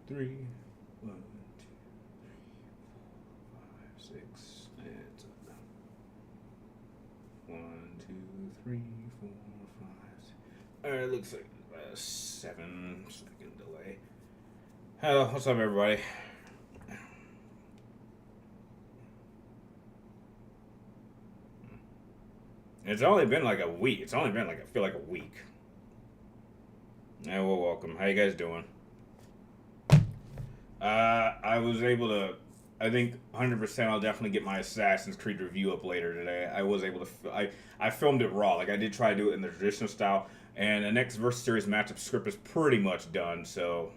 2, 3. 1, 2, 5, 6. And 1, 2, 3, 4, 5. Alright, looks like 7-second delay. Hello, what's up, everybody? It's only been like a week. It's only been like, I feel like a week. Yeah, well, welcome. How you guys doing? I was able to, I think 100% I'll definitely get my Assassin's Creed review up later today. I was able to, I filmed it raw. Like, I did try to do it in the traditional style. And the next Versus Series matchup script is pretty much done, so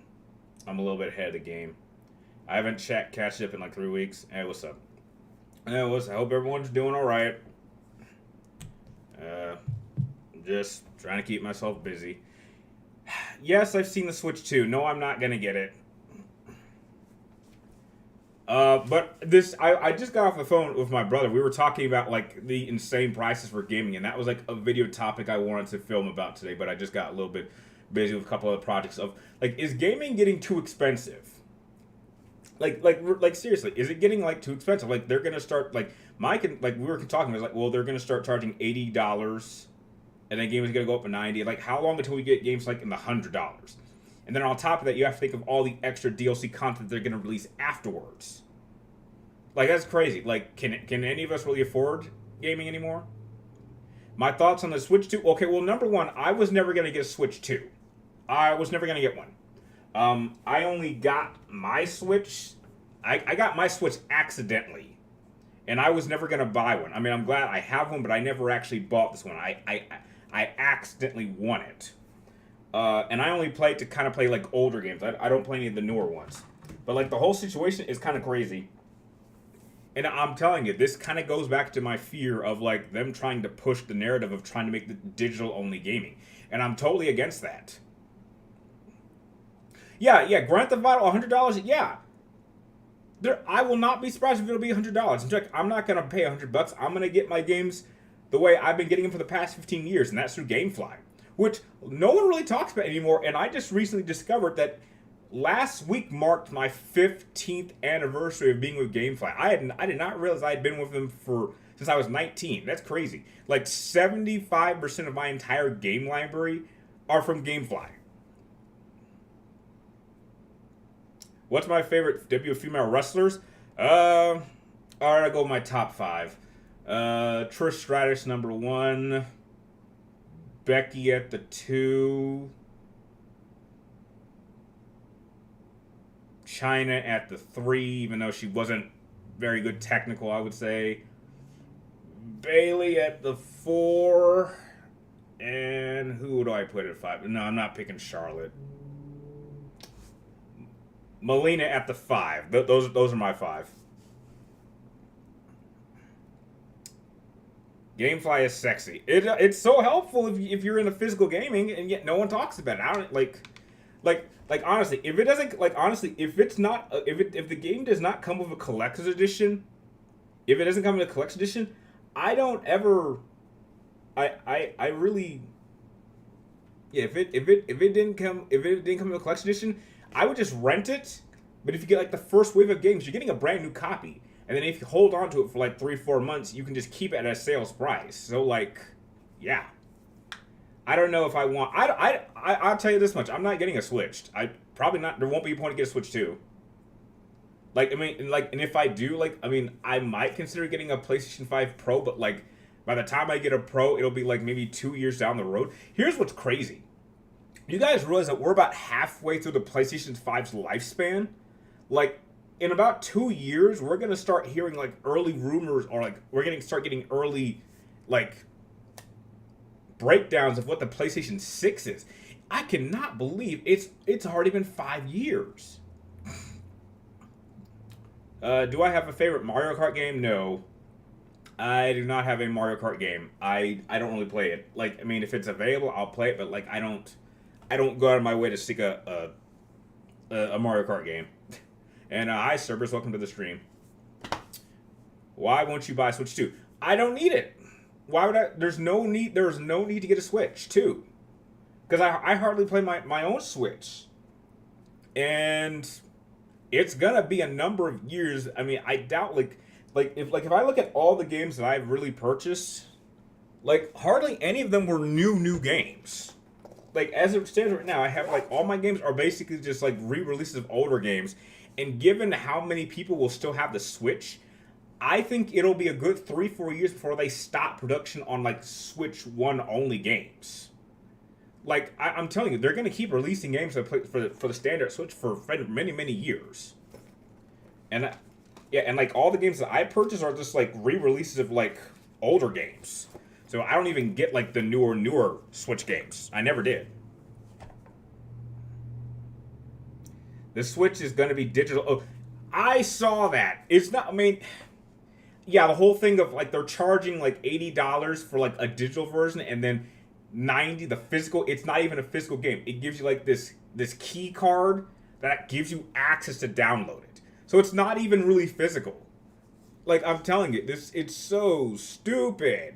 I'm a little bit ahead of the game. I haven't catched up in like 3 weeks. Hey, what's up? I hope everyone's doing alright. Just trying to keep myself busy. Yes, I've seen the Switch 2. No, I'm not gonna get it. But this, I just got off the phone with my brother. We were talking about like the insane prices for gaming, and that was like a video topic I wanted to film about today. But I just got a little bit busy with a couple other projects. Of like, is gaming getting too expensive? Like seriously, is it getting like too expensive? Like they're gonna start like Mike and like we were talking. I was like, well, they're gonna start charging $80, and then games are gonna go up to 90. Like, how long until we get games like in the $100? And then on top of that, you have to think of all the extra DLC content they're gonna release afterwards. Like, that's crazy. Like, can any of us really afford gaming anymore? My thoughts on the Switch 2. Okay, well, number one, I was never gonna get a Switch 2. I was never gonna get one. I only got my Switch. I got my Switch accidentally, and I was never gonna buy one. I mean, I'm glad I have one, but I never actually bought this one. I accidentally won it, and I only play to kind of play like older games. I don't play any of the newer ones, but like the whole situation is kind of crazy. And I'm telling you, this kind of goes back to my fear of like them trying to push the narrative of trying to make the digital only gaming, and I'm totally against that. Yeah, Grand Theft Auto, $100. Yeah, I will not be surprised if it'll be $100. In fact, I'm not gonna pay $100. I'm gonna get my games the way I've been getting them for the past 15 years, and that's through GameFly, which no one really talks about anymore. And I just recently discovered that last week marked my 15th anniversary of being with GameFly. I did not realize I had been with them since I was 19. That's crazy. Like 75% of my entire game library are from GameFly. What's my favorite W female wrestlers? Alright, I'll go with my top 5. Trish Stratus number 1. Becky at the 2. China at the 3, even though she wasn't very good technical, I would say. Bailey at the 4. And who do I put at 5? No, I'm not picking Charlotte. Melina at the 5. Those are my 5. GameFly is sexy. It's so helpful if you're into physical gaming, and yet no one talks about it. I don't like honestly, if it doesn't if it's not if the game does not come with a collector's edition, if it doesn't come with a collector's edition, I don't ever I really yeah, if it didn't come with a collector's edition, I would just rent it. But if you get like the first wave of games, you're getting a brand new copy. And then if you hold on to it for like 3-4 months, you can just keep it at a sales price. So like, yeah. I don't know if I want. I'll tell you this much. I'm not getting a Switch. I probably not. There won't be a point to get a Switch 2. Like, I mean, like, and if I do, like, I mean, I might consider getting a PlayStation 5 Pro, but like, by the time I get a Pro, it'll be like maybe 2 years down the road. Here's what's crazy. You guys realize that we're about halfway through the PlayStation 5's lifespan? Like, in about 2 years, we're gonna start hearing like early rumors, or like we're gonna start getting early, like, breakdowns of what the PlayStation 6 is. I cannot believe it's already been 5 years. Do I have a favorite Mario Kart game? No. I do not have a Mario Kart game. I don't really play it. Like, I mean, if it's available, I'll play it, but like I don't go out of my way to seek a Mario Kart game. And hi, Cerberus, welcome to the stream. Why won't you buy a Switch 2? I don't need it. Why would I? There's no need to get a Switch 2. Because I hardly play my own Switch. and it's gonna be a number of years. I mean, I doubt if I look at all the games that I've really purchased, like hardly any of them were new games. Like as it stands right now, I have like all my games are basically just like re-releases of older games, and given how many people will still have the Switch, I think it'll be a good 3-4 years before they stop production on like Switch One only games. Like I'm telling you, they're gonna keep releasing games that play for the standard Switch for many years. And yeah, and like all the games that I purchase are just like re-releases of like older games. So I don't even get like the newer Switch games. I never did. The Switch is gonna be digital. Oh, I saw that. It's not. I mean, yeah, the whole thing of like they're charging like $80 for like a digital version, and then 90 the physical. It's not even a physical game. It gives you like this key card that gives you access to download it. So it's not even really physical. Like I'm telling you, it's so stupid.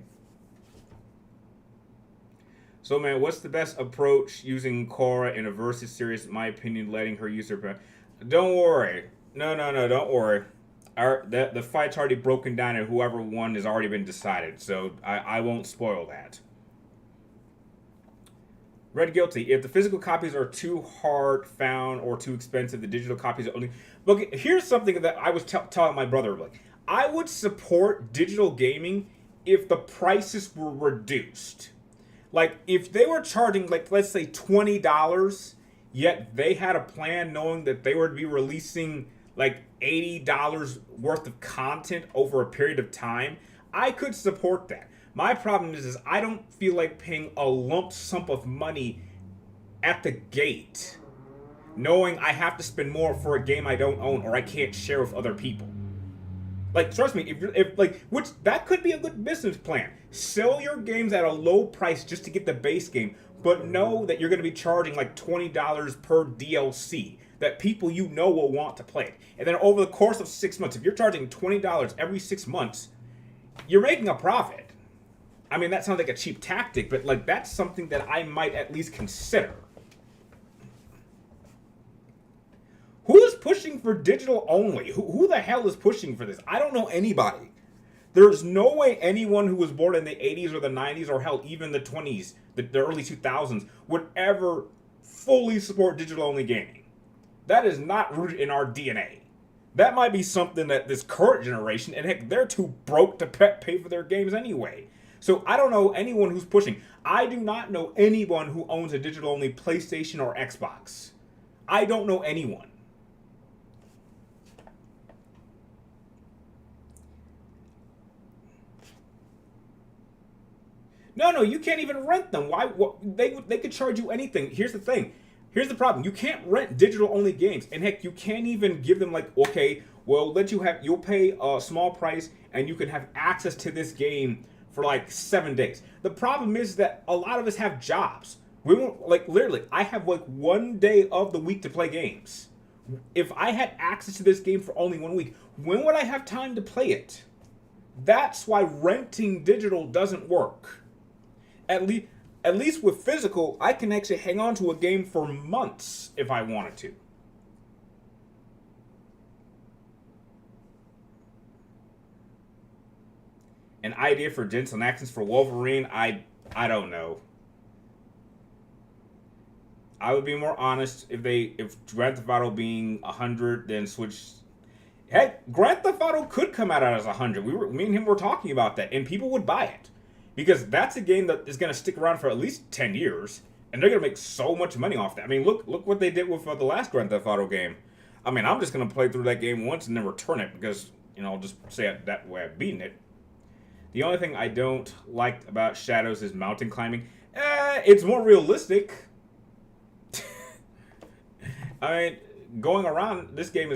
So man, what's the best approach using Korra in a versus series? In my opinion, letting her use her. Don't worry. No, don't worry. The fight's already broken down, and whoever won has already been decided. So I won't spoil that. Red Guilty. If the physical copies are too hard found or too expensive, the digital copies are only. Look, here's something that I was telling my brother. Like, I would support digital gaming if the prices were reduced. Like, if they were charging, like, let's say $20, yet they had a plan knowing that they would be releasing, like, $80 worth of content over a period of time, I could support that. My problem is I don't feel like paying a lump sum of money at the gate, knowing I have to spend more for a game I don't own or I can't share with other people. Like, trust me, which that could be a good business plan. Sell your games at a low price just to get the base game, but know that you're going to be charging like $20 per DLC that people you know will want to play it. And then over the course of 6 months, if you're charging $20 every 6 months, you're making a profit. I mean, that sounds like a cheap tactic, but like that's something that I might at least consider. Who is pushing for digital only? Who the hell is pushing for this? I don't know anybody. There's no way anyone who was born in the 80s or the 90s or hell, even the 20s, the early 2000s, would ever fully support digital only gaming. That is not rooted in our DNA. That might be something that this current generation, and heck, they're too broke to pay for their games anyway. So I don't know anyone who's pushing. I do not know anyone who owns a digital only PlayStation or Xbox. I don't know anyone. No, you can't even rent them. Why? They could charge you anything. Here's the thing. Here's the problem. You can't rent digital only games, and heck, you can't even give them like, okay, well, you'll pay a small price, and you can have access to this game for like 7 days. The problem is that a lot of us have jobs. We won't, like, literally, I have like 1 day of the week to play games. If I had access to this game for only 1 week, when would I have time to play it? That's why renting digital doesn't work. At least with physical, I can actually hang on to a game for months if I wanted to. An idea for Jensen Ackles for Wolverine, I don't know. I would be more honest if Grand Theft Auto being 100, then switch. Heck, Grand Theft Auto could come out as 100. Me and him were talking about that, and people would buy it. Because that's a game that is going to stick around for at least 10 years, and they're going to make so much money off that. I mean, look what they did with the last Grand Theft Auto game. I mean, I'm just going to play through that game once and then return it because, I'll just say that way I've beaten it. The only thing I don't like about Shadows is mountain climbing. It's more realistic. I mean, going around, this game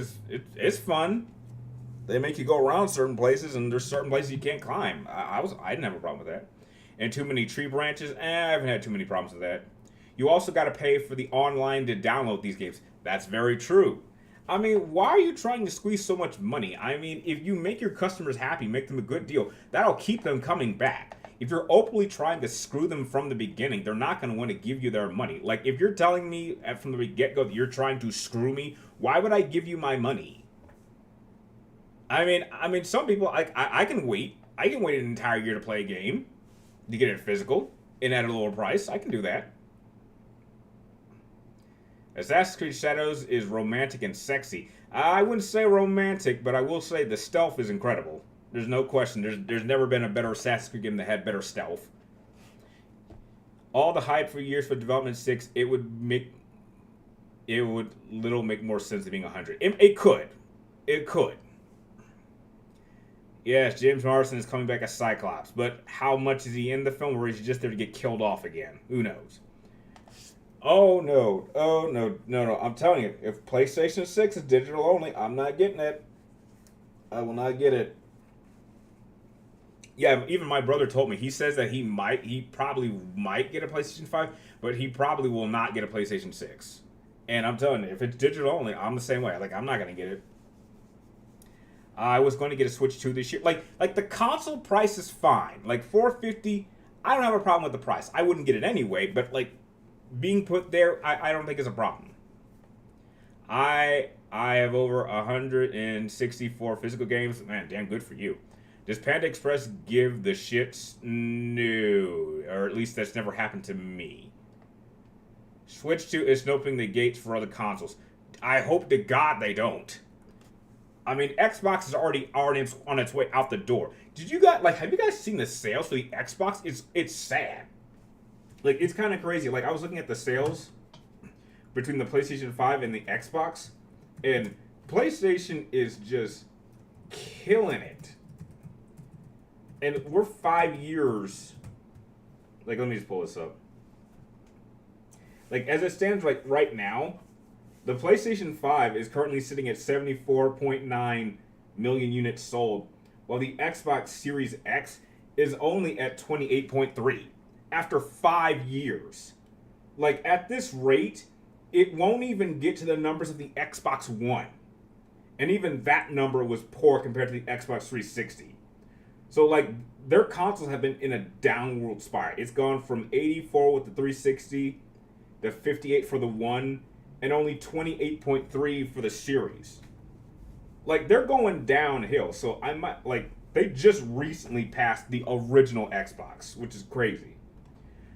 it's fun. They make you go around certain places, and there's certain places you can't climb. I didn't have a problem with that. And too many tree branches, I haven't had too many problems with that. You also got to pay for the online to download these games. That's very true. I mean, why are you trying to squeeze so much money? I mean, if you make your customers happy, make them a good deal, that'll keep them coming back. if you're openly trying to screw them from the beginning, they're not going to want to give you their money. Like, if you're telling me from the get-go that you're trying to screw me, why would I give you my money? I mean, some people, I can wait. I can wait an entire year to play a game, to get it physical, and at a lower price. I can do that. Assassin's Creed Shadows is romantic and sexy. I wouldn't say romantic, but I will say the stealth is incredible. There's no question. There's never been a better Assassin's Creed game that had better stealth. All the hype for years for Development 6, it would little make more sense than being 100. It could. It could. Yes, James Marsden is coming back as Cyclops, but how much is he in the film, or is he just there to get killed off again? Who knows? Oh no, I'm telling you, if PlayStation 6 is digital only, I'm not getting it. I will not get it. Yeah, even my brother told me, he says that he probably might get a PlayStation 5, but he probably will not get a PlayStation 6. And I'm telling you, if it's digital only, I'm the same way. Like, I'm not going to get it. I was going to get a Switch 2 this year. Like the console price is fine. Like $450, I don't have a problem with the price. I wouldn't get it anyway, but like being put there, I don't think is a problem. I have over 164 physical games. Man, damn good for you. Does Panda Express give the shits? No. Or at least that's never happened to me. Switch 2 is opening the gates for other consoles. I hope to God they don't. I mean, Xbox is already on its way out the door. Did you guys, have you guys seen the sales for the Xbox? It's sad. Like, it's kind of crazy. Like, I was looking at the sales between the PlayStation 5 and the Xbox, and PlayStation is just killing it. And we're 5 years. Like, let me just pull this up. Like, as it stands, like, right now, the PlayStation 5 is currently sitting at 74.9 million units sold, while the Xbox Series X is only at 28.3 after 5 years. Like, at this rate, it won't even get to the numbers of the Xbox One. And even that number was poor compared to the Xbox 360. So, like, their consoles have been in a downward spiral. It's gone from 84 with the 360 to 58 for the One, and only 28.3 for the series. Like, they're going downhill. So I might, like, they just recently passed the original Xbox, which is crazy.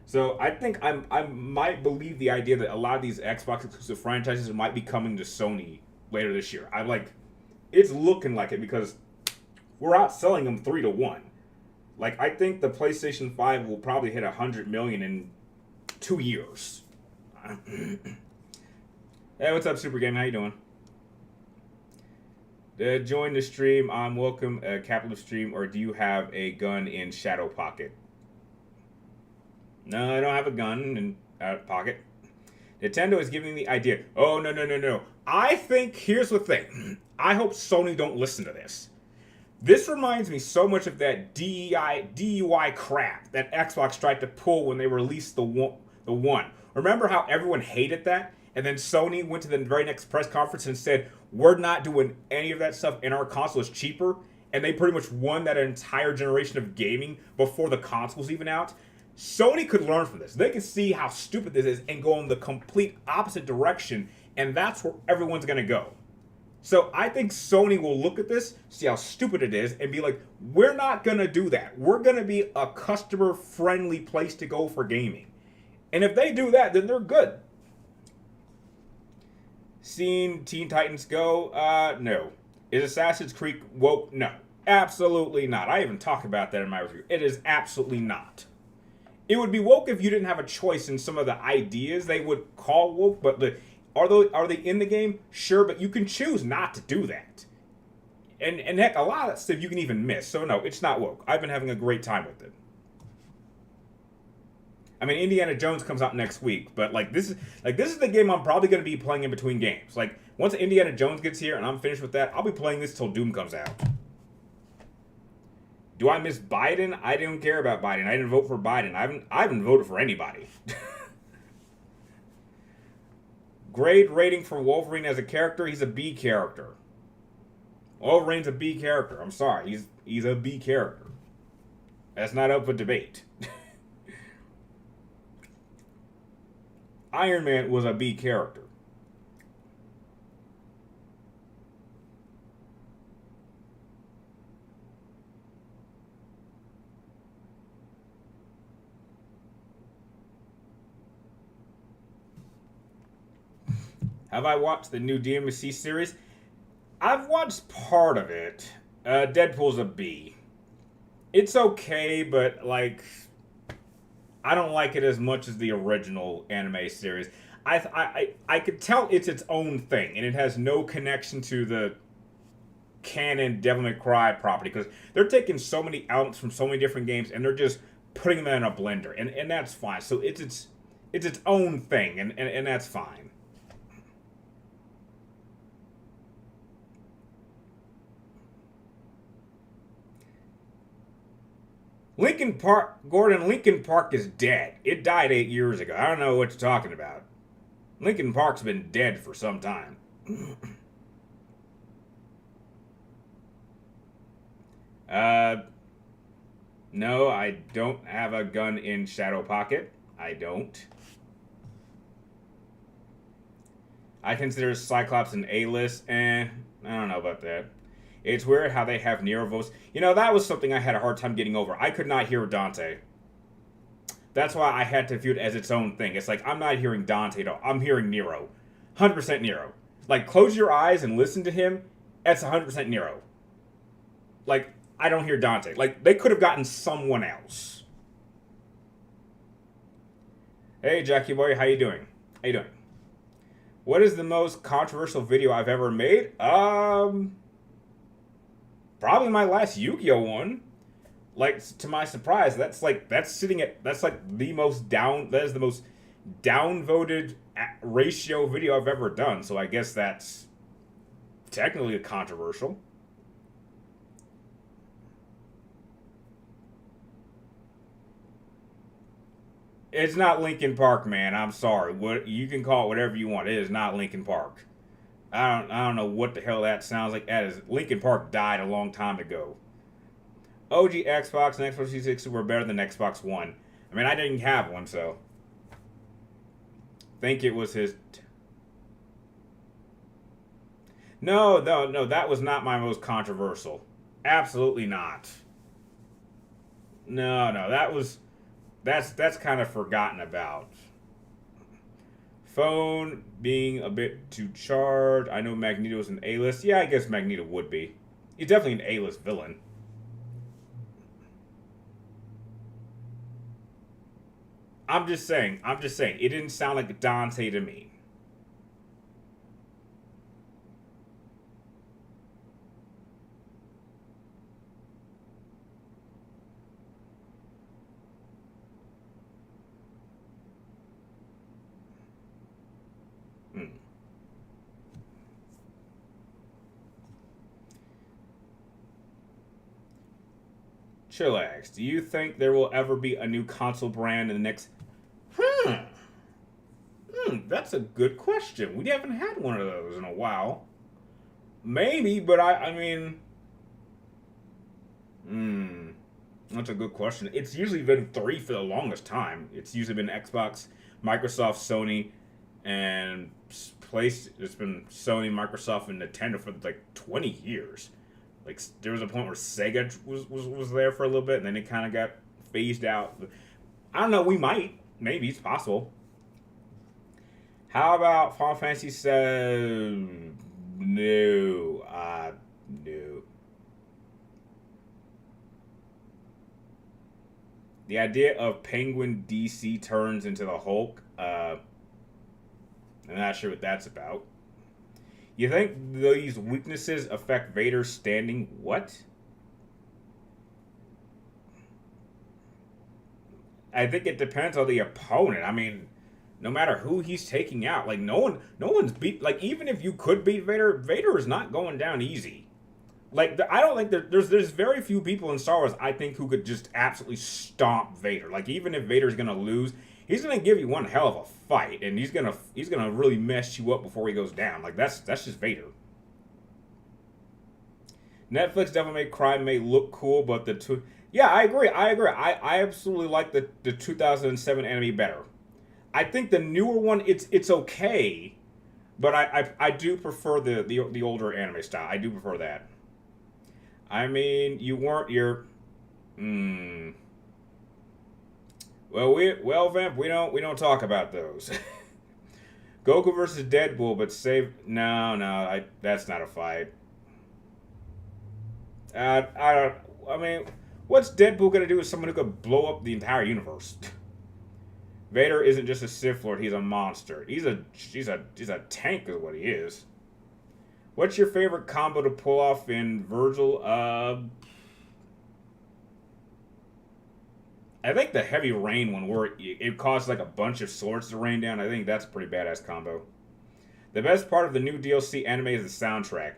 So I think I might believe the idea that a lot of these Xbox exclusive franchises might be coming to Sony later this year. It's looking like it because we're outselling them 3-1. Like, I think the PlayStation 5 will probably hit 100 million in 2 years. Hey, what's up, Super Game? How you doing? Join the stream. I'm welcome. Capital stream, or do you have a gun in Shadow Pocket? No, I don't have a gun in Pocket. Nintendo is giving the idea. Oh, no. I think, here's the thing. I hope Sony don't listen to this. This reminds me so much of that DUI crap that Xbox tried to pull when they released the One. Remember how everyone hated that? And then Sony went to the very next press conference and said, we're not doing any of that stuff, and our console is cheaper. And they pretty much won that entire generation of gaming before the console's even out. Sony could learn from this. They could see how stupid this is and go in the complete opposite direction, and that's where everyone's going to go. So I think Sony will look at this, see how stupid it is, and be like, we're not going to do that. We're going to be a customer-friendly place to go for gaming. And if they do that, then they're good. Seen Teen Titans Go? No. Is Assassin's Creed woke? No. Absolutely not. I even talk about that in my review. It is absolutely not. It would be woke if you didn't have a choice in some of the ideas they would call woke, but are they in the game? Sure, but you can choose not to do that. And heck, a lot of that stuff you can even miss. So no, it's not woke. I've been having a great time with it. I mean, Indiana Jones comes out next week, but this is the game I'm probably going to be playing in between games. Like, once Indiana Jones gets here and I'm finished with that, I'll be playing this till Doom comes out. Do I miss Biden? I didn't care about Biden. I didn't vote for Biden. I haven't voted for anybody. Grade rating for Wolverine as a character, he's a B character. Wolverine's a B character. I'm sorry, he's a B character. That's not up for debate. Iron Man was a B character. Have I watched the new DMC series? I've watched part of it. Deadpool's a B. It's okay, but like, I don't like it as much as the original anime series. I could tell it's its own thing, and it has no connection to the canon Devil May Cry property because they're taking so many elements from so many different games and they're just putting them in a blender, and that's fine. So it's its own thing, and that's fine. Lincoln Park, Gordon, Lincoln Park is dead. It died 8 years ago. I don't know what you're talking about. Lincoln Park's been dead for some time. No, I don't have a gun in Shadow Pocket. I don't. I consider Cyclops an A-list. I don't know about that. It's weird how they have Nero voice. You know, that was something I had a hard time getting over. I could not hear Dante. That's why I had to view it as its own thing. It's like, I'm not hearing Dante, though. I'm hearing Nero. 100% Nero. Like, close your eyes and listen to him. That's 100% Nero. Like, I don't hear Dante. Like, they could have gotten someone else. Hey, Jackie boy, how you doing? How you doing? What is the most controversial video I've ever made? Probably my last Yu-Gi-Oh one. Like, to my surprise, that's like the most downvoted ratio video I've ever done. So I guess that's technically controversial. It's not Linkin Park, man. I'm sorry. What you can call it whatever you want. It is not Linkin Park. I don't know what the hell that sounds like. That is Linkin Park died a long time ago. OG Xbox and Xbox 360 were better than Xbox One. I mean, I didn't have one, so think it was his. No, that was not my most controversial. Absolutely not. No, that's kind of forgotten about. Phone being a bit too charged. I know Magneto's an A-list. Yeah, I guess Magneto would be. He's definitely an A-list villain. I'm just saying. It didn't sound like Dante to me. Hmm. Chillax, do you think there will ever be a new console brand in the next... That's a good question. We haven't had one of those in a while. Maybe, but I mean... That's a good question. It's usually been three for the longest time. It's usually been Xbox, Microsoft, Sony, and it's been Sony, Microsoft, and Nintendo for like 20 years. Like, there was a point where Sega was there for a little bit, and then it kind of got phased out. I don't know. Maybe it's possible. How about Final Fantasy 7? No. No. The idea of Penguin DC turns into the Hulk, I'm not sure what that's about. You think these weaknesses affect Vader's standing? What? I think it depends on the opponent. I mean, no matter who he's taking out, like no one's beat. Like even if you could beat Vader, Vader is not going down easy. Like I don't think there's very few people in Star Wars I think who could just absolutely stomp Vader. Like even if Vader's gonna lose, he's gonna give you one hell of a fight, and he's gonna really mess you up before he goes down. Like that's just Vader. Netflix Devil May Cry may look cool, but Yeah, I agree. I agree. I absolutely like the 2007 anime better. I think the newer one, it's okay, but I do prefer the older anime style. I do prefer that. I mean, you weren't your. Mm, well, Vamp, we don't talk about those. Goku versus Deadpool, but save no, that's not a fight. I don't. I mean, what's Deadpool gonna do with someone who could blow up the entire universe? Vader isn't just a Sith Lord; he's a monster. He's a tank, is what he is. What's your favorite combo to pull off in Virgil? I think the heavy rain one, where it caused like a bunch of swords to rain down. I think that's a pretty badass combo. The best part of the new DLC anime is the soundtrack.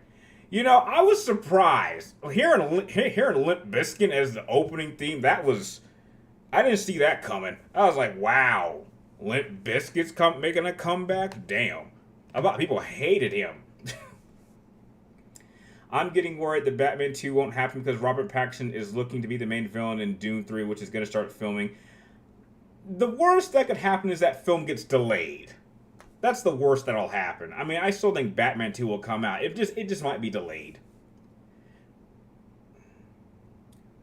I was surprised hearing Limp Bizkit as the opening theme. That was I didn't see that coming. I was like, wow, Limp Bizkit's making a comeback. Damn, a lot of people hated him. I'm getting worried that Batman 2 won't happen because Robert Pattinson is looking to be the main villain in Dune 3, which is going to start filming. The worst that could happen is that film gets delayed. That's the worst that'll happen. I mean, I still think Batman 2 will come out. It just might be delayed.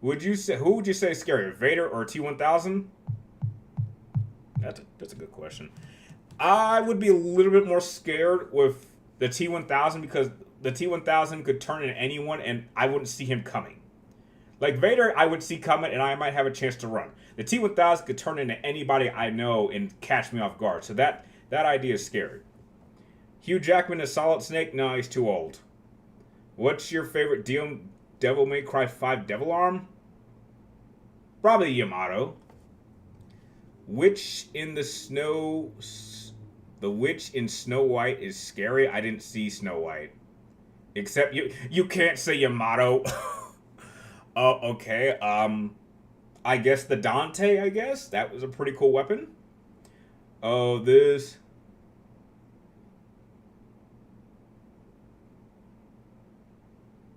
Who would you say is scarier, Vader or T1000? That's a good question. I would be a little bit more scared with the T1000 because the T1000 could turn into anyone and I wouldn't see him coming. Like Vader, I would see coming and I might have a chance to run. The T1000 could turn into anybody I know and catch me off guard. So that idea is scary. Hugh Jackman is Solid Snake? No, he's too old. What's your favorite Devil May Cry 5 Devil Arm? Probably Yamato. Witch in the Snow... The witch in Snow White is scary. I didn't see Snow White. Except you can't say Yamato. Oh, okay. I guess the Dante, I guess. That was a pretty cool weapon. Oh, this...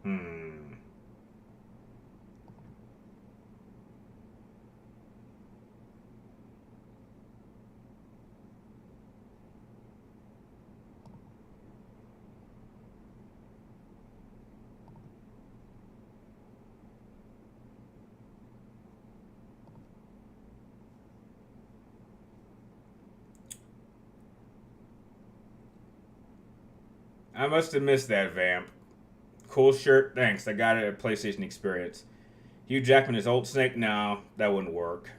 Hmm. I must have missed that, Vamp. Cool shirt, thanks. I got it at PlayStation Experience. Hugh Jackman is Old Snake? No, that wouldn't work.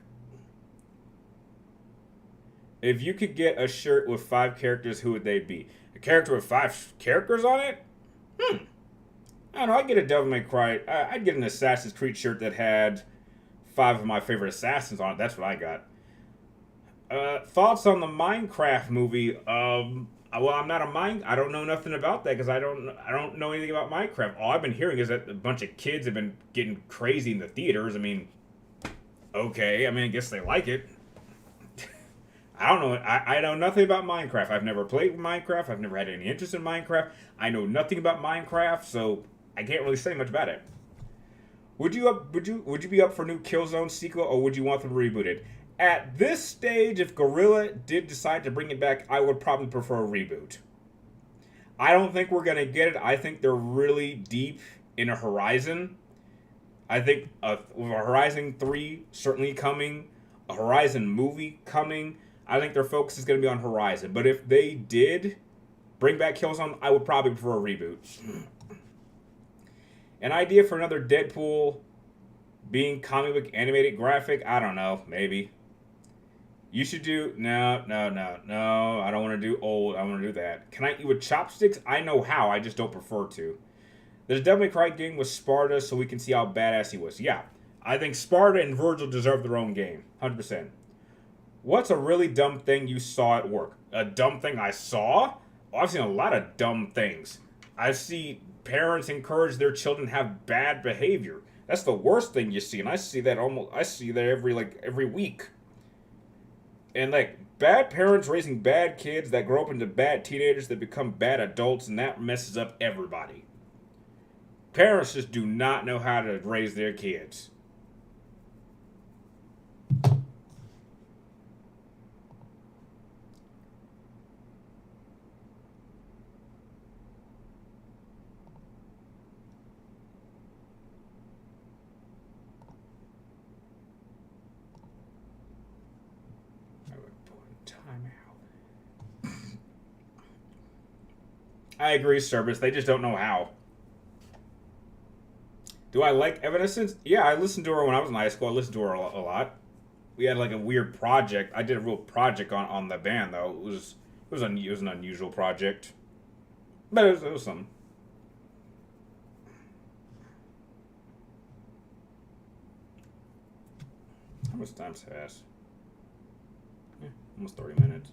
If you could get a shirt with 5 characters, who would they be? A character with 5 characters on it? Hmm. I don't know. I'd get a Devil May Cry. I'd get an Assassin's Creed shirt that had 5 of my favorite assassins on it. That's what I got. Thoughts on the Minecraft movie? Well, I'm not a mine. I don't know nothing about that because I don't know anything about Minecraft. All I've been hearing is that a bunch of kids have been getting crazy in the theaters. I mean, okay. I mean, I guess they like it. I don't know. I know nothing about Minecraft. I've never played Minecraft. I've never had any interest in Minecraft. I know nothing about Minecraft, so I can't really say much about it. Would you be up for new Killzone sequel, or would you want them rebooted? At this stage, if Gorilla did decide to bring it back, I would probably prefer a reboot. I don't think we're gonna get it. I think they're really deep in a Horizon. I think with a Horizon 3 certainly coming, a Horizon movie coming, I think their focus is going to be on Horizon. But if they did bring back Killzone, I would probably prefer a reboot. An idea for another Deadpool being comic book animated graphic? I don't know. Maybe. You should do... No, no, no, no. I don't want to do old. I want to do that. Can I eat with chopsticks? I know how. I just don't prefer to. There's a Devil May Cry game with Sparta so we can see how badass he was. Yeah. I think Sparta and Virgil deserve their own game. 100%. What's a really dumb thing you saw at work? A dumb thing I saw? Oh, I've seen a lot of dumb things. I see parents encourage their children to have bad behavior. That's the worst thing you see, and I see that every week. And like bad parents raising bad kids that grow up into bad teenagers that become bad adults, and that messes up everybody. Parents just do not know how to raise their kids. I agree, Service. They just don't know how. Do I like Evanescence? Yeah, I listened to her when I was in high school. I listened to her a lot. We had like a weird project. I did a real project on the band though. It was an unusual project, but it was something. How much time's passed? Yeah, almost 30 minutes.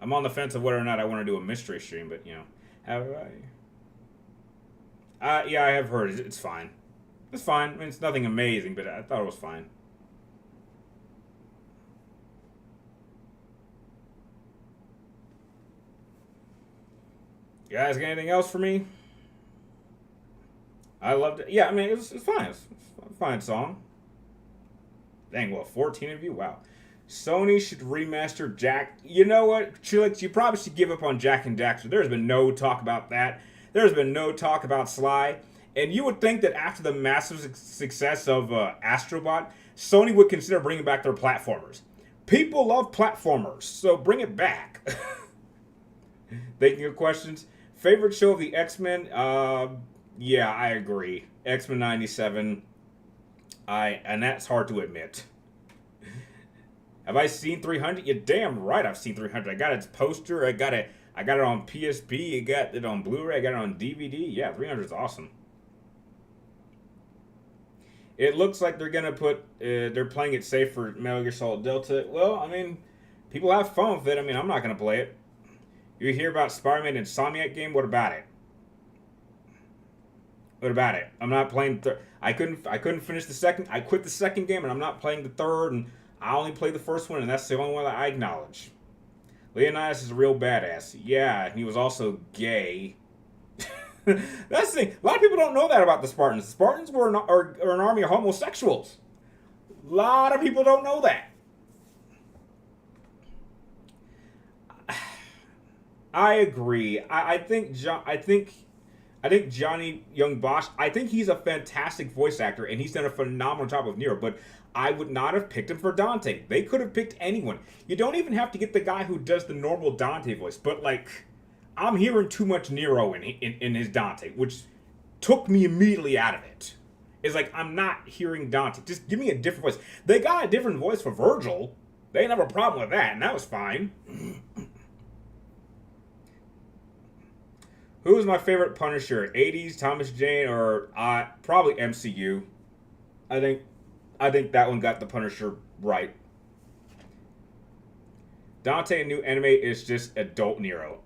I'm on the fence of whether or not I want to do a mystery stream, but have I? Yeah, I have heard it. It's fine. It's fine. I mean, it's nothing amazing, but I thought it was fine. You guys got anything else for me? I loved it. Yeah, I mean, it's fine. It's a fine song. Dang, well, 14 of you? Wow. Sony should remaster Jack. You know what, Chilix? You probably should give up on Jack and Daxter. There's been no talk about that. There's been no talk about Sly. And you would think that after the massive success of Astrobot, Sony would consider bringing back their platformers. People love platformers, so bring it back. Thinking of questions. Favorite show of the X-Men? Yeah, I agree. X-Men 97. And that's hard to admit. Have I seen 300? You're damn right I've seen 300. I got its poster. I got it on PSP. I got it on Blu-ray. I got it on DVD. Yeah, 300 is awesome. It looks like they're gonna they're playing it safe for Metal Gear Solid Delta. Well, I mean, people have fun with it. I mean, I'm not gonna play it. You hear about Spider-Man Insomniac game? What about it? What about it? I'm not playing. I couldn't finish the second. I quit the second game, and I'm not playing the third. And I only played the first one, and that's the only one that I acknowledge. Leonidas is a real badass. Yeah, he was also gay. That's the thing. A lot of people don't know that about the Spartans. The Spartans were an army of homosexuals. A lot of people don't know that. I agree. I think Johnny Young Bosch. I think he's a fantastic voice actor, and he's done a phenomenal job of Nero. But I would not have picked him for Dante. They could have picked anyone. You don't even have to get the guy who does the normal Dante voice. But like, I'm hearing too much Nero in his Dante, which took me immediately out of it. It's like, I'm not hearing Dante. Just give me a different voice. They got a different voice for Virgil. They didn't have a problem with that, and that was fine. Who is my favorite Punisher? 80s, Thomas Jane, or probably MCU? I think that one got the Punisher right. Dante in new anime is just adult Nero.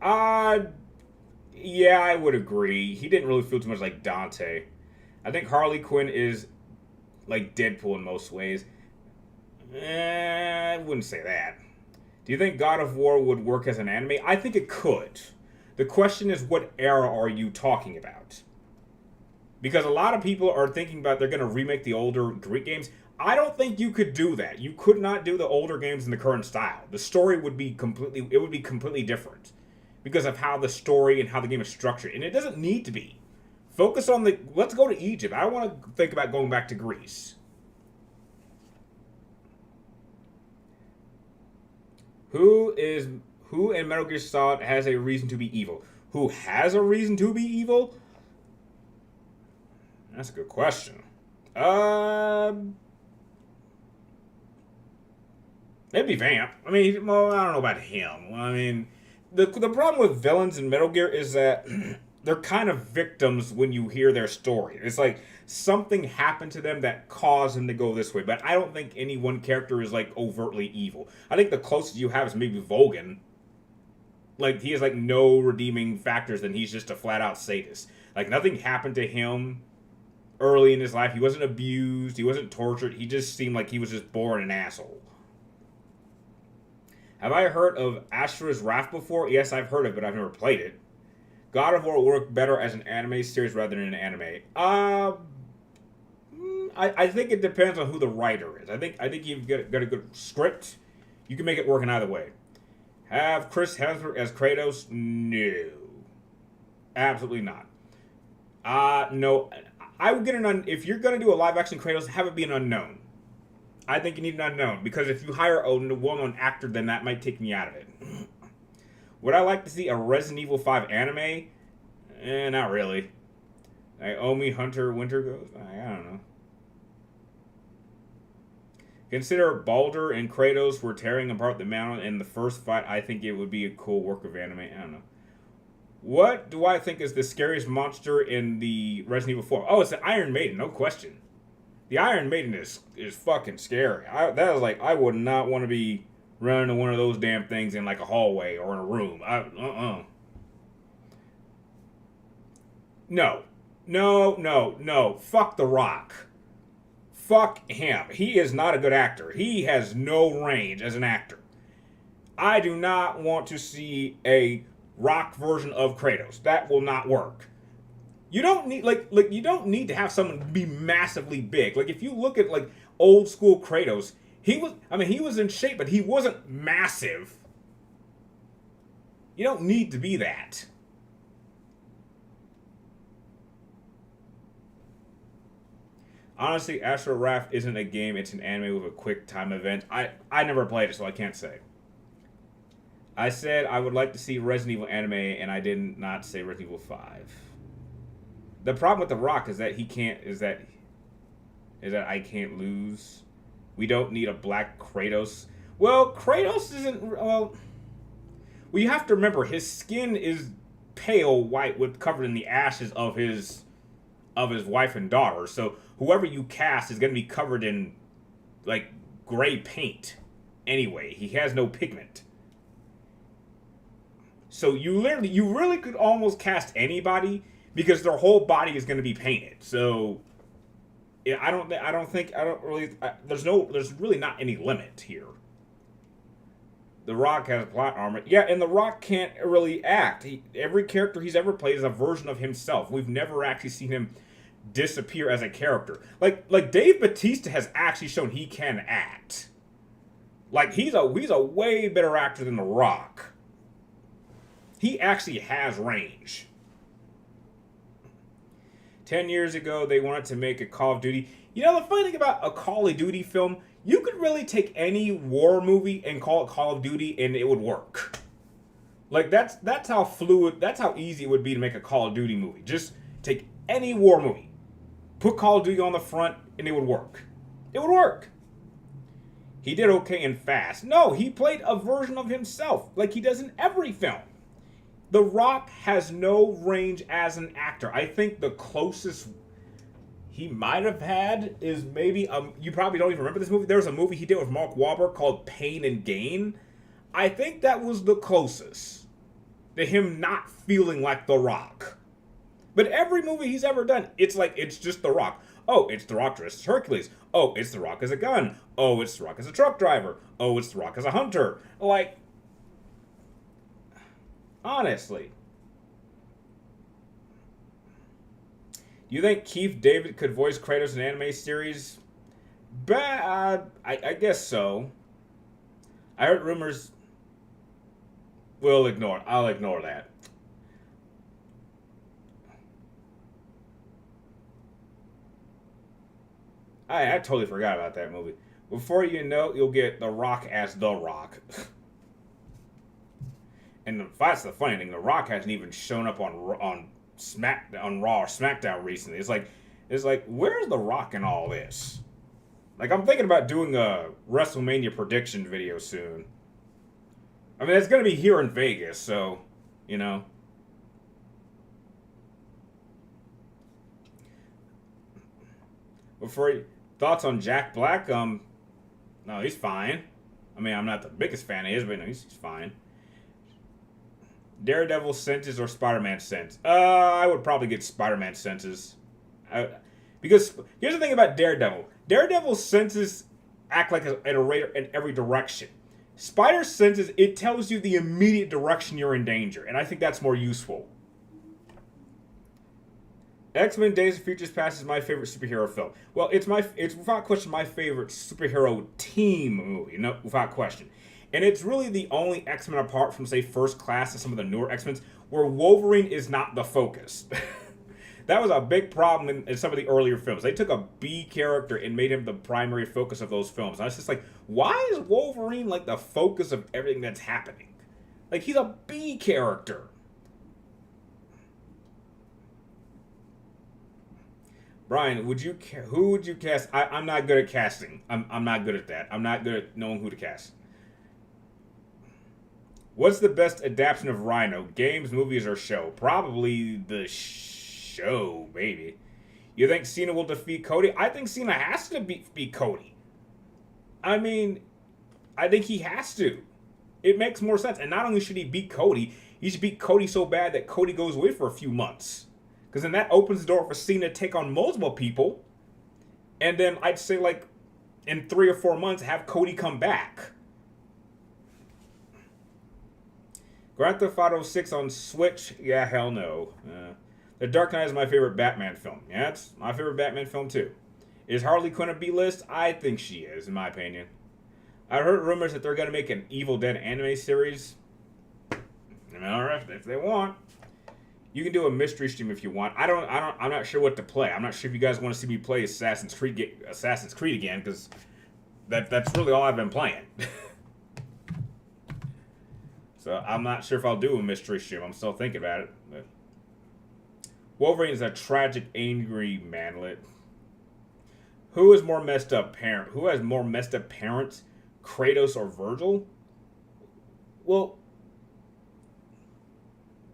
Yeah, I would agree. He didn't really feel too much like Dante. I think Harley Quinn is like Deadpool in most ways. I wouldn't say that. Do you think God of War would work as an anime? I think it could. The question is, what era are you talking about? Because a lot of people are thinking about they're going to remake the older Greek games. I don't think you could do that. You could not do the older games in the current style. The story would be completely different because of how the story and how the game is structured. And it doesn't need to be. Focus on let's go to Egypt. I don't want to think about going back to Greece. Who in Metal Gear Solid has a reason to be evil? Who has a reason to be evil? That's a good question. Maybe Vamp. I mean, well, I don't know about him. I mean, the problem with villains in Metal Gear is that they're kind of victims when you hear their story. It's like something happened to them that caused them to go this way. But I don't think any one character is like overtly evil. I think the closest you have is maybe Volgin. Like, he has like no redeeming factors, and he's just a flat out sadist. Like, nothing happened to him early in his life. He wasn't abused. He wasn't tortured. He just seemed like he was just born an asshole. Have I heard of Asura's Wrath before? Yes, I've heard of it, but I've never played it. God of War will work better as an anime series rather than an anime. I think it depends on who the writer is. I think you've got a good script. You can make it work in either way. Have Chris Hemsworth as Kratos? No. Absolutely not. No. I would get if you're going to do a live action Kratos, have it be an unknown. I think you need an unknown, because if you hire a well-known actor, then that might take me out of it. Would I like to see a Resident Evil 5 anime? Not really. Naomi Hunter Winter Ghost? I don't know. Consider Baldur and Kratos were tearing apart the mountain in the first fight. I think it would be a cool work of anime. I don't know. What do I think is the scariest monster in the Resident Evil 4? Oh, it's the Iron Maiden, no question. The Iron Maiden is fucking scary. That is like, I would not want to be running to one of those damn things in like a hallway or in a room. No. Fuck The Rock. Fuck him. He is not a good actor. He has no range as an actor. I do not want to see a Rock version of Kratos. That will not work. You don't need you don't need to have someone be massively big. Like if you look at like old school Kratos, he was in shape, but he wasn't massive. You don't need to be that. Honestly, Astro Raft isn't a game, it's an anime with a quick time event. I never played it, so I can't say. I said I would like to see Resident Evil anime, and I did not say Resident Evil 5. The problem with The Rock is that I can't lose. We don't need a black Kratos. Well, Kratos isn't you have to remember his skin is pale white with covered in the ashes of his wife and daughter. So whoever you cast is going to be covered in like gray paint anyway. He has no pigment. So you really could almost cast anybody because their whole body is going to be painted. So there's really not any limit here. The Rock has plot armor. Yeah, and The Rock can't really act. Every character he's ever played is a version of himself. We've never actually seen him disappear as a character. Like Dave Bautista has actually shown he can act. Like he's a way better actor than The Rock. He actually has range. 10 years ago, they wanted to make a Call of Duty. You know, the funny thing about a Call of Duty film, you could really take any war movie and call it Call of Duty and it would work. Like, that's how fluid, that's how easy it would be to make a Call of Duty movie. Just take any war movie, put Call of Duty on the front, and it would work. It would work. He did okay in Fast. No, he played a version of himself, like he does in every film. The Rock has no range as an actor. I think the closest he might have had is maybe, you probably don't even remember this movie. There was a movie he did with Mark Wahlberg called Pain and Gain. I think that was the closest to him not feeling like The Rock. But every movie he's ever done, it's like, it's just The Rock. Oh, it's The Rock dressed as Hercules. Oh, it's The Rock as a gun. Oh, it's The Rock as a truck driver. Oh, it's The Rock as a hunter. Like, honestly. Do you think Keith David could voice Kratos in an anime series? I guess so. I heard rumors. I'll ignore that. I totally forgot about that movie. Before you know, you'll get The Rock as The Rock. And that's the funny thing. The Rock hasn't even shown up on Raw or SmackDown recently. It's like, where's The Rock in all this? Like, I'm thinking about doing a WrestleMania prediction video soon. I mean, it's gonna be here in Vegas, so you know. Thoughts on Jack Black? No, he's fine. I mean, I'm not the biggest fan of his, but no, he's fine. Daredevil senses or Spider-Man sense? I would probably get Spider-Man senses. Because here's the thing about Daredevil. Daredevil's senses act like a radar in every direction. Spider senses, it tells you the immediate direction you're in danger, and I think that's more useful. X-Men Days of Futures Past is my favorite superhero film. Well, it's without question my favorite superhero team movie, no, without question. And it's really the only X-Men apart from, say, First Class and some of the newer X-Men where Wolverine is not the focus. That was a big problem in some of the earlier films. They took a B character and made him the primary focus of those films. And I was just like, why is Wolverine like the focus of everything that's happening? Like, he's a B character. Brian, who would you cast? I'm not good at casting. I'm not good at that. I'm not good at knowing who to cast. What's the best adaptation of Rhino? Games, movies, or show? Probably the show, maybe. You think Cena will defeat Cody? I think Cena has to beat Cody. I mean, I think he has to. It makes more sense. And not only should he beat Cody, he should beat Cody so bad that Cody goes away for a few months. Because then that opens the door for Cena to take on multiple people. And then I'd say, like, in 3 or 4 months, have Cody come back. Grand Theft Auto 6 on Switch? Yeah, hell no. The Dark Knight is my favorite Batman film. Yeah, it's my favorite Batman film, too. Is Harley Quinn a B-list? I think she is, in my opinion. I heard rumors that they're going to make an Evil Dead anime series. Alright, if they want. You can do a mystery stream if you want. I'm not sure what to play. I'm not sure if you guys want to see me play Assassin's Creed again, because that's really all I've been playing. So I'm not sure if I'll do a mystery stream. I'm still thinking about it. But Wolverine is a tragic, angry manlet. Who is more messed up parent? Who has more messed up parents, Kratos or Virgil? Well,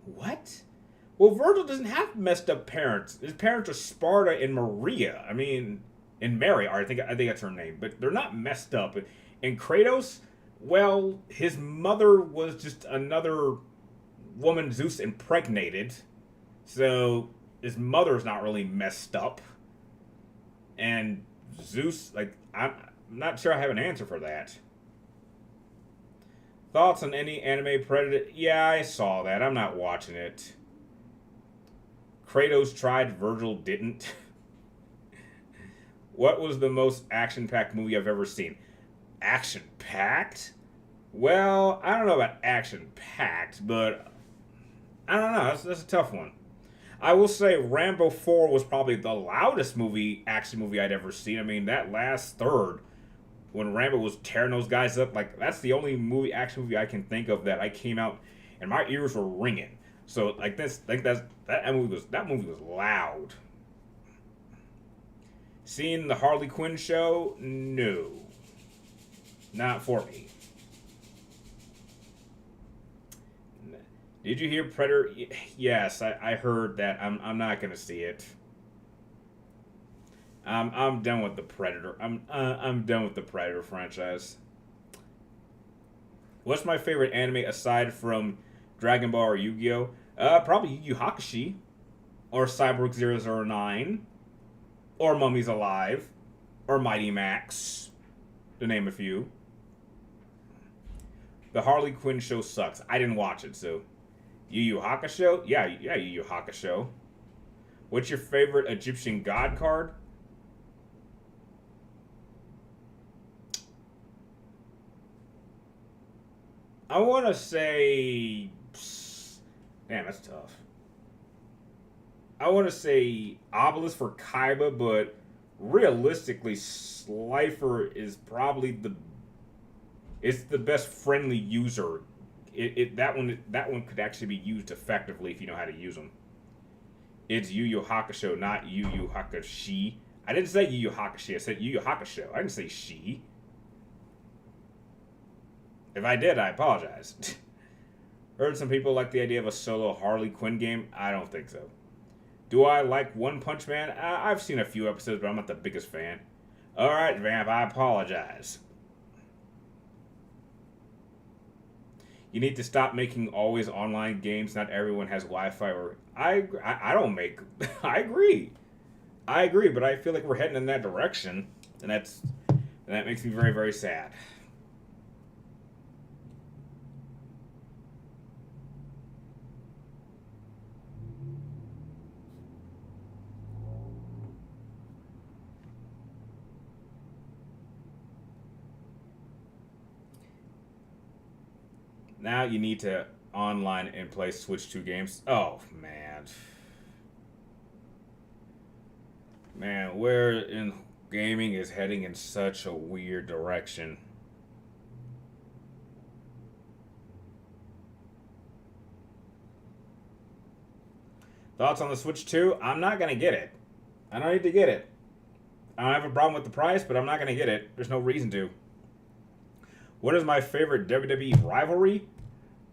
what? Well, Virgil doesn't have messed up parents. His parents are Sparta and Maria. I mean, and Mary. I think that's her name, but they're not messed up. And Kratos, well, his mother was just another woman Zeus impregnated, so his mother's not really messed up. And Zeus, like, I'm not sure I have an answer for that. Thoughts on any anime Predator? Yeah, I saw that. I'm not watching it. Kratos tried, Virgil didn't. What was the most action-packed movie I've ever seen? Action-packed? Well, I don't know about action-packed, but I don't know. That's a tough one. I will say Rambo 4 was probably the loudest action movie I'd ever seen. I mean, that last third, when Rambo was tearing those guys up, like, that's the only action movie I can think of that I came out and my ears were ringing. So, like, that movie was loud. Seeing the Harley Quinn show? No. Not for me. Did you hear Predator? Yes, I heard that. I'm not gonna see it. I'm done with the Predator. I'm done with the Predator franchise. What's my favorite anime aside from Dragon Ball or Yu-Gi-Oh? Probably Yu Yu Hakusho, or Cyborg 009, or Mummies Alive, or Mighty Max, to name a few. The Harley Quinn show sucks. I didn't watch it, so. Yu Yu Hakusho? Yeah, Yu Yu Hakusho. What's your favorite Egyptian god card? I want to say... Damn, that's tough. I want to say Obelisk for Kaiba, but realistically, Slifer is probably it's the best friendly user. That one could actually be used effectively if you know how to use them. It's Yu Yu Hakusho, not Yu Yu Hakushi. I didn't say Yu Yu Hakushi. I said Yu Yu Hakusho. I didn't say she. If I did, I apologize. Heard some people like the idea of a solo Harley Quinn game. I don't think so. Do I like One Punch Man? I've seen a few episodes, but I'm not the biggest fan. Alright, Vamp, I apologize. You need to stop making always online games. Not everyone has Wi-Fi. Or I don't make... I agree. I agree, but I feel like we're heading in that direction. And that makes me very, very sad. Now you need to online and play Switch 2 games. Oh, man. Man, where in gaming is heading in such a weird direction. Thoughts on the Switch 2? I'm not going to get it. I don't need to get it. I don't have a problem with the price, but I'm not going to get it. There's no reason to. What is my favorite WWE rivalry?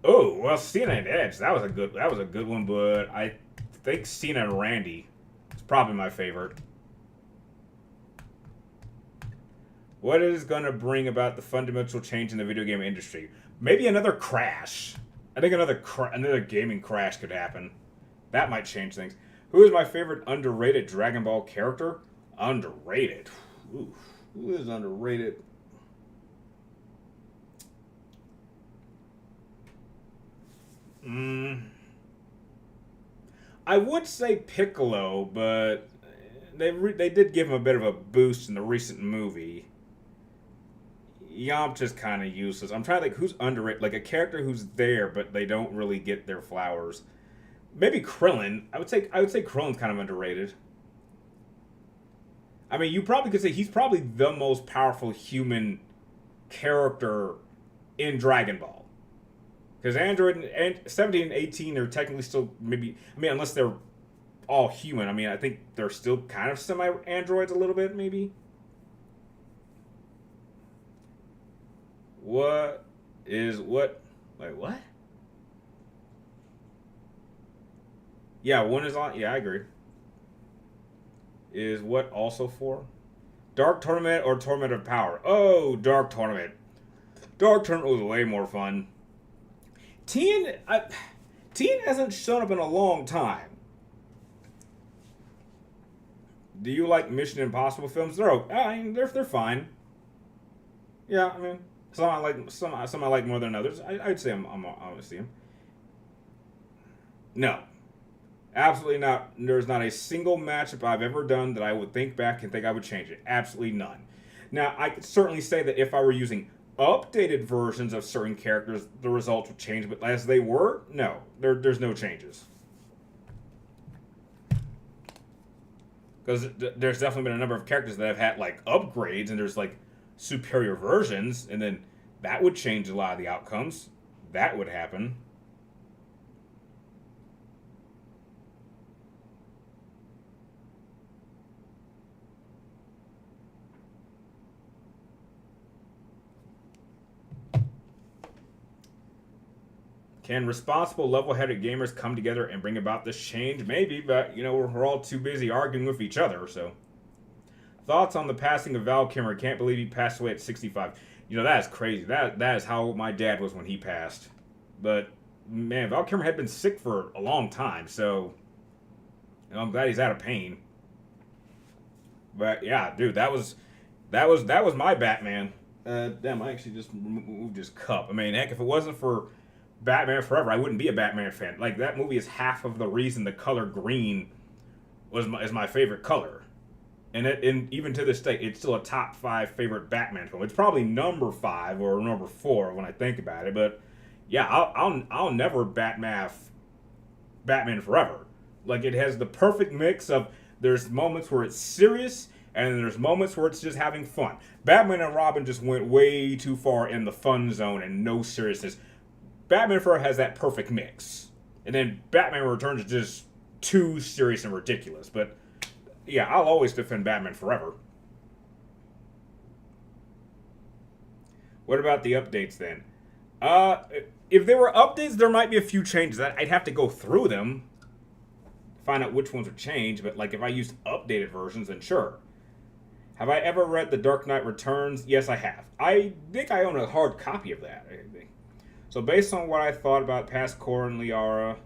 Oh, well, Cena and Edge. That was a good one, but I think Cena and Randy is probably my favorite. What is going to bring about the fundamental change in the video game industry? Maybe another crash. I think another gaming crash could happen. That might change things. Who is my favorite underrated Dragon Ball character? Underrated. Ooh, who is underrated? I would say Piccolo, but they did give him a bit of a boost in the recent movie. Yamcha's kind of useless. I'm trying to think who's underrated, like a character who's there, but they don't really get their flowers. Maybe Krillin. I would say Krillin's kind of underrated. I mean, you probably could say he's probably the most powerful human character in Dragon Ball. Because Android and 17 and 18 are technically still maybe. I mean, unless they're all human. I mean, I think they're still kind of semi-androids a little bit, maybe. What is what? Wait, what? Yeah, one is on. Yeah, I agree. Is what also for? Dark Tournament or Tournament of Power? Oh, Dark Tournament. Dark Tournament was way more fun. Tien hasn't shown up in a long time. Do you like Mission Impossible films? They're fine. Yeah, I mean, some I like more than others. I'd say I'm gonna see them. No, absolutely not. There's not a single matchup I've ever done that I would think back and think I would change it. Absolutely none. Now, I could certainly say that if I were using updated versions of certain characters, the results would change, but as they were, no, there's no changes. Because there's definitely been a number of characters that have had like upgrades, and there's like superior versions, and then that would change a lot of the outcomes. That would happen. Can responsible, level-headed gamers come together and bring about this change? Maybe, but, we're all too busy arguing with each other, so. Thoughts on the passing of Val Kilmer? Can't believe he passed away at 65. That is crazy. That is how my dad was when he passed. But, man, Val Kilmer had been sick for a long time, so I'm glad he's out of pain. But, yeah, dude, that was my Batman. Damn, I actually just moved his cup. I mean, heck, if it wasn't for Batman Forever, I wouldn't be a Batman fan. Like, that movie is half of the reason the color green is my favorite color. And even to this day, it's still a top 5 favorite Batman film. It's probably number 5 or number 4 when I think about it. But yeah, I'll never Batman Forever. Like, it has the perfect mix of there's moments where it's serious and there's moments where it's just having fun. Batman and Robin just went way too far in the fun zone and no seriousness. Batman Forever has that perfect mix. And then Batman Returns is just too serious and ridiculous. But yeah, I'll always defend Batman Forever. What about the updates then? If there were updates, there might be a few changes. I'd have to go through them, find out which ones would change. But like if I used updated versions, then sure. Have I ever read The Dark Knight Returns? Yes, I have. I think I own a hard copy of that. So based on what I thought about past Cor and Liara,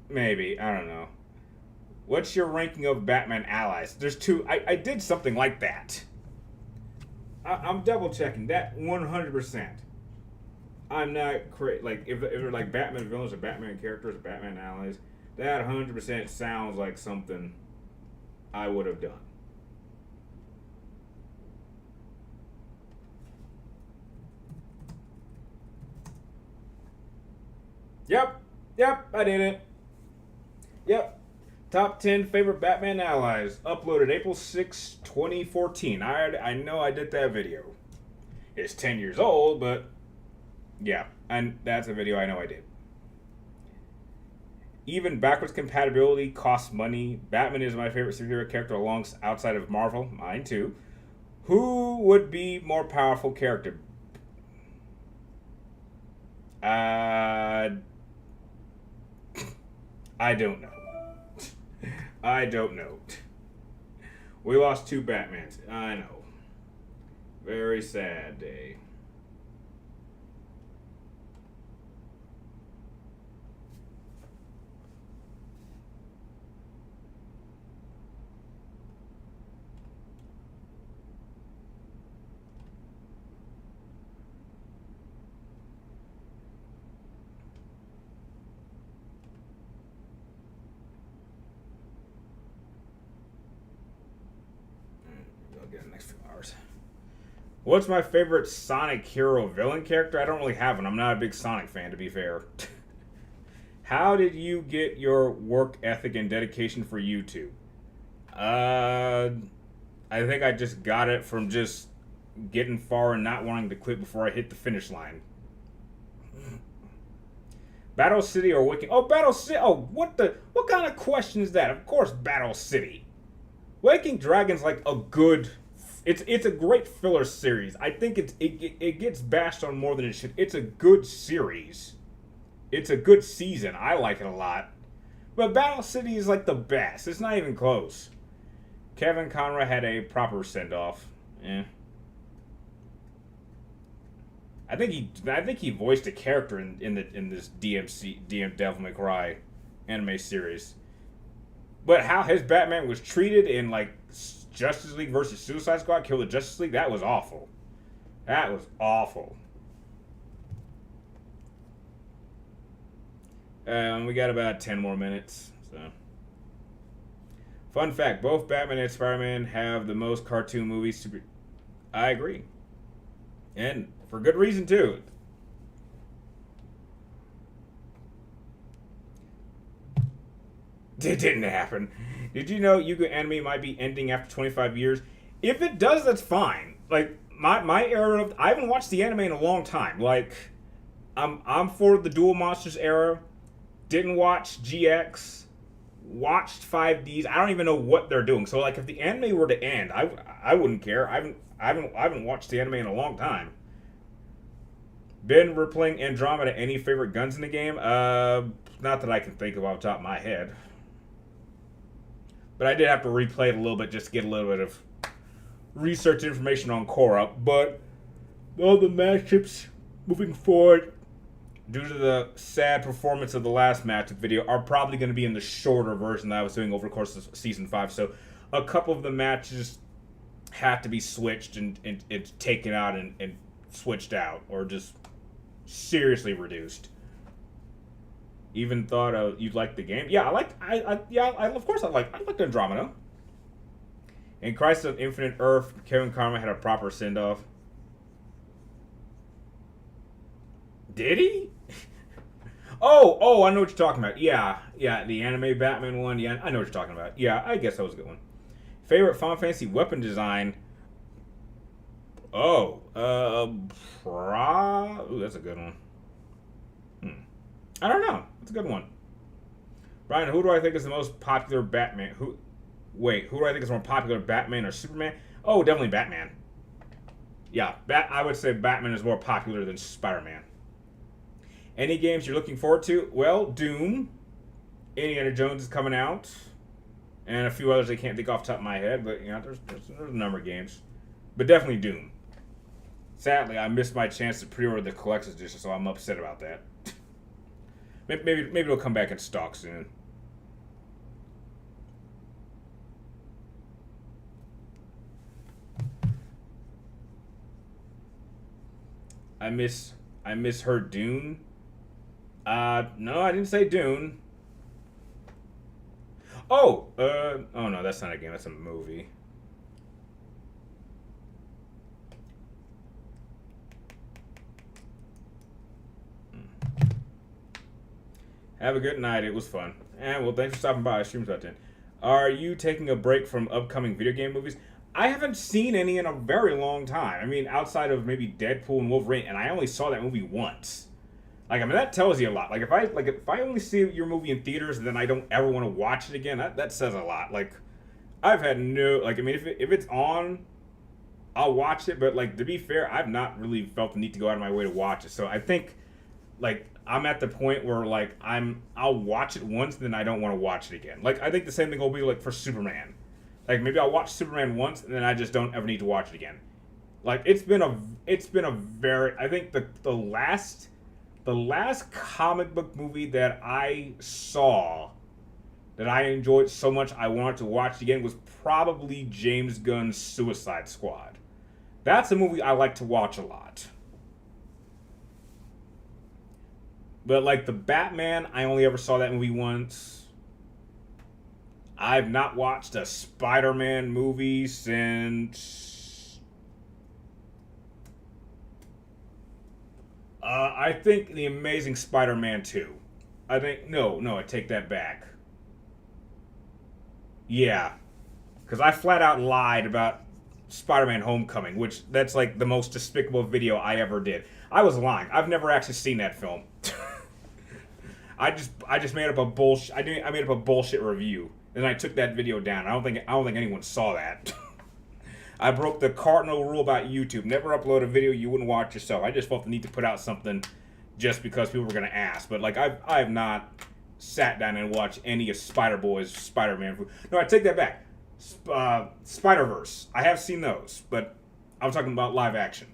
maybe, I don't know. What's your ranking of Batman allies? There's 2. I did something like that. I'm double checking that 100%. I'm not crazy. Like if they're like Batman villains or Batman characters or Batman allies, that 100% sounds like something I would have done. Yep, I did it. Yep. Top 10 favorite Batman allies. Uploaded April 6, 2014. I know I did that video. It's 10 years old, but Yeah, and that's a video I know I did. Even backwards compatibility costs money. Batman is my favorite superhero character outside of Marvel. Mine too. Who would be more powerful character? Uh, I don't know. I don't know. We lost two Batmans. I know. Very sad day. I'll get the next few hours. What's my favorite Sonic hero villain character? I don't really have one. I'm not a big Sonic fan, to be fair. How did you get your work ethic and dedication for YouTube? Uh, I think I just got it from just getting far and not wanting to quit before I hit the finish line. Battle City or Waking? Oh, Battle City. Oh, what kind of question is that? Of course, Battle City. Waking Dragon's like a good. It's a great filler series. I think it gets bashed on more than it should. It's a good series. It's a good season. I like it a lot. But Battle City is like the best. It's not even close. Kevin Conroy had a proper send off. Eh. I think he voiced a character in this DM Devil May Cry anime series. But how his Batman was treated in like Justice League versus Suicide Squad, Kill the Justice League, that was awful. That was awful. We got about 10 more minutes. So, fun fact: both Batman and Spider-Man have the most cartoon movies. I agree, and for good reason too. It didn't happen. Did you know Yuga anime might be ending after 25 years? If it does, that's fine. Like my era of I haven't watched the anime in a long time. Like I'm for the Duel Monsters era. Didn't watch GX. Watched 5Ds. I don't even know what they're doing. So like if the anime were to end, I wouldn't care. I haven't watched the anime in a long time. Ben, we're playing Andromeda. Any favorite guns in the game? Not that I can think of off the top of my head. But I did have to replay it a little bit just to get a little bit of research information on Korra. But all the matchups moving forward, due to the sad performance of the last matchup video, are probably going to be in the shorter version that I was doing over the course of Season 5. So a couple of the matches had to be switched and taken out and switched out, or just seriously reduced. Even thought you'd like the game. Yeah, of course I liked Andromeda. In Crisis of Infinite Earth, Kevin Conroy had a proper send off. Did he? Oh, I know what you're talking about. Yeah, the anime Batman one. Yeah, I know what you're talking about. Yeah, I guess that was a good one. Favorite Final Fantasy weapon design. Oh, ooh, that's a good one. I don't know. That's a good one. Brian, who do I think is the most popular Batman? Who do I think is more popular, Batman or Superman? Oh, definitely Batman. Yeah, I would say Batman is more popular than Spider-Man. Any games you're looking forward to? Well, Doom. Indiana Jones is coming out. And a few others I can't think off the top of my head, but there's a number of games. But definitely Doom. Sadly, I missed my chance to pre-order the collector's edition, so I'm upset about that. Maybe it'll come back in stock soon. I misheard Dune. No, I didn't say Dune. Oh no, that's not a game. That's a movie. Have a good night. It was fun. And well, thanks for stopping by. Stream's about 10. Are you taking a break from upcoming video game movies? I haven't seen any in a very long time. I mean, outside of maybe Deadpool and Wolverine, and I only saw that movie once. Like, I mean, that tells you a lot. Like, if I only see your movie in theaters and then I don't ever want to watch it again, that says a lot. Like, I've had no, like, I mean, if it's on, I'll watch it. But like, to be fair, I've not really felt the need to go out of my way to watch it. So I think, like, I'm at the point where like I'll watch it once, then I don't want to watch it again. Like, I think the same thing will be like for Superman. Like, maybe I'll watch Superman once, and then I just don't ever need to watch it again. Like, it's been a very, I think the last comic book movie that I saw that I enjoyed so much I wanted to watch again was probably James Gunn's Suicide Squad. That's a movie I like to watch a lot. But like the Batman, I only ever saw that movie once. I've not watched a Spider-Man movie since I think The Amazing Spider-Man 2. I think no, I take that back. Yeah, because I flat out lied about Spider-Man Homecoming, which that's like the most despicable video I ever did. I was lying. I've never actually seen that film. I just made up a bullshit. I made up a bullshit review, and I took that video down. I don't think anyone saw that. I broke the cardinal rule about YouTube: never upload a video you wouldn't watch yourself. I just felt the need to put out something just because people were gonna ask. But like I have not sat down and watched any of Spider-Boy's Spider-Man. No, I take that back. Spider-Verse. I have seen those, but I'm talking about live action.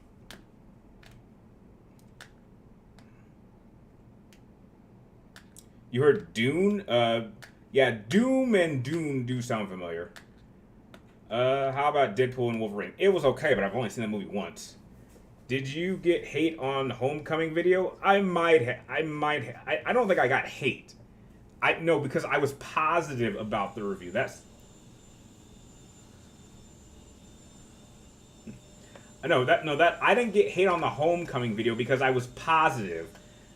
You heard Dune? Yeah, Doom and Dune do sound familiar. How about Deadpool and Wolverine? It was okay, but I've only seen that movie once. Did you get hate on Homecoming video? I don't think I got hate. No, because I was positive about the review. That I didn't get hate on the Homecoming video because I was positive,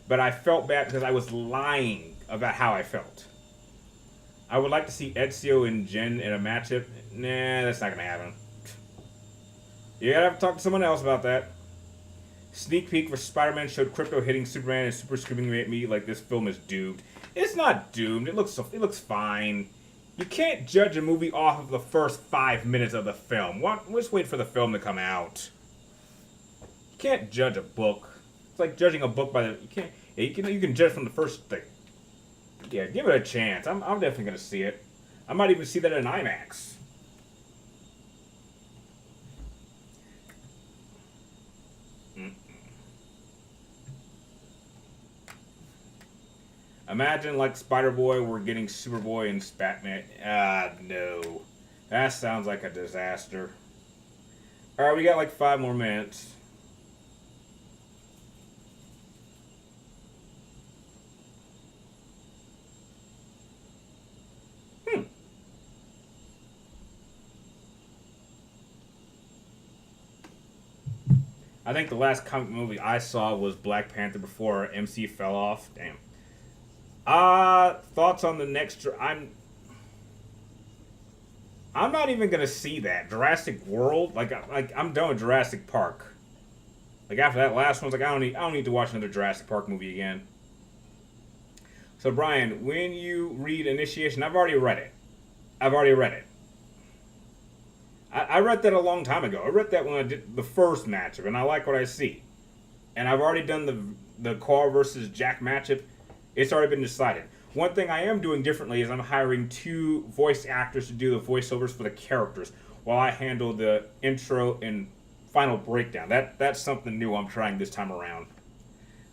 but I felt bad because I was lying about how I felt. I would like to see Ezio and Jen in a matchup. Nah, that's not gonna happen. You gotta have to talk to someone else about that. Sneak peek for Spider-Man showed Crypto hitting Superman and super screaming at me like this film is doomed. It's not doomed. It looks fine. You can't judge a movie off of the first 5 minutes of the film. Just wait for the film to come out. You can't judge a book. It's like judging a book by the you can judge from the first thing. Yeah, give it a chance. I'm definitely gonna see it. I might even see that in IMAX. Imagine like Spider-Boy, we're getting Superboy and Batman. No. That sounds like a disaster. Alright, we got like 5 more minutes. I think the last comic movie I saw was Black Panther before MC fell off. Damn. Thoughts on the next? I'm not even gonna see that Jurassic World. Like I'm done with Jurassic Park. Like after that last one, I was like I don't need to watch another Jurassic Park movie again. So Brian, when you read Initiation, I've already read it. I read that a long time ago. I read that when I did the first matchup, and I like what I see. And I've already done the Carl versus Jack matchup. It's already been decided. One thing I am doing differently is I'm hiring 2 voice actors to do the voiceovers for the characters while I handle the intro and final breakdown. That's something new I'm trying this time around.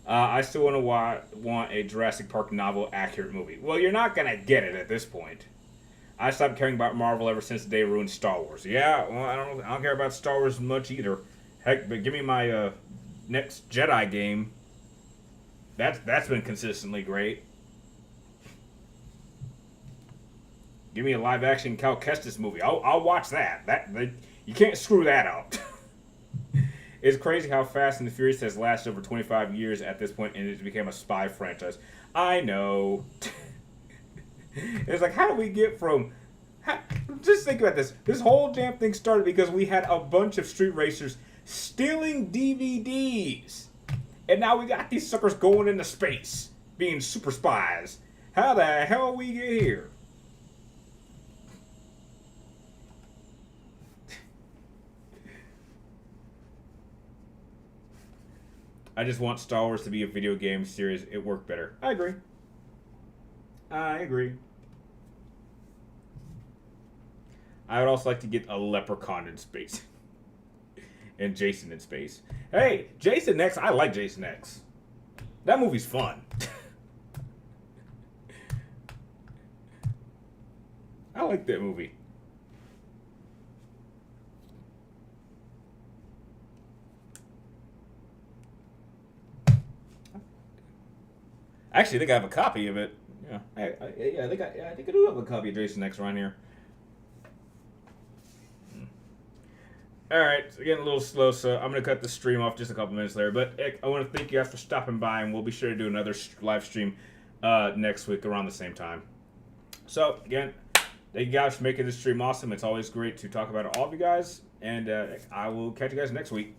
I still want a Jurassic Park novel accurate movie. Well, you're not gonna get it at this point. I stopped caring about Marvel ever since they ruined Star Wars. Yeah, well, I don't care about Star Wars much either. Heck, but give me my next Jedi game. That's been consistently great. Give me a live action Cal Kestis movie. I'll watch that. You can't screw that up. It's crazy how Fast and the Furious has lasted over 25 years at this point, and it became a spy franchise. I know. It's like, how do we get from Just think about this. This whole damn thing started because we had a bunch of street racers stealing DVDs. And now we got these suckers going into space, being super spies. How the hell we get here? I just want Star Wars to be a video game series. It worked better. I agree. I agree. I would also like to get a Leprechaun in space. And Jason in space. Hey, Jason X. I like Jason X. That movie's fun. I like that movie. Actually, I think I have a copy of it. Yeah, I think I do have a copy of Jason X around here. All right, it's getting a little slow, so I'm going to cut the stream off just a couple minutes later. But I want to thank you guys for stopping by, and we'll be sure to do another live stream next week around the same time. So, again, thank you guys for making this stream awesome. It's always great to talk about all of you guys, and I will catch you guys next week.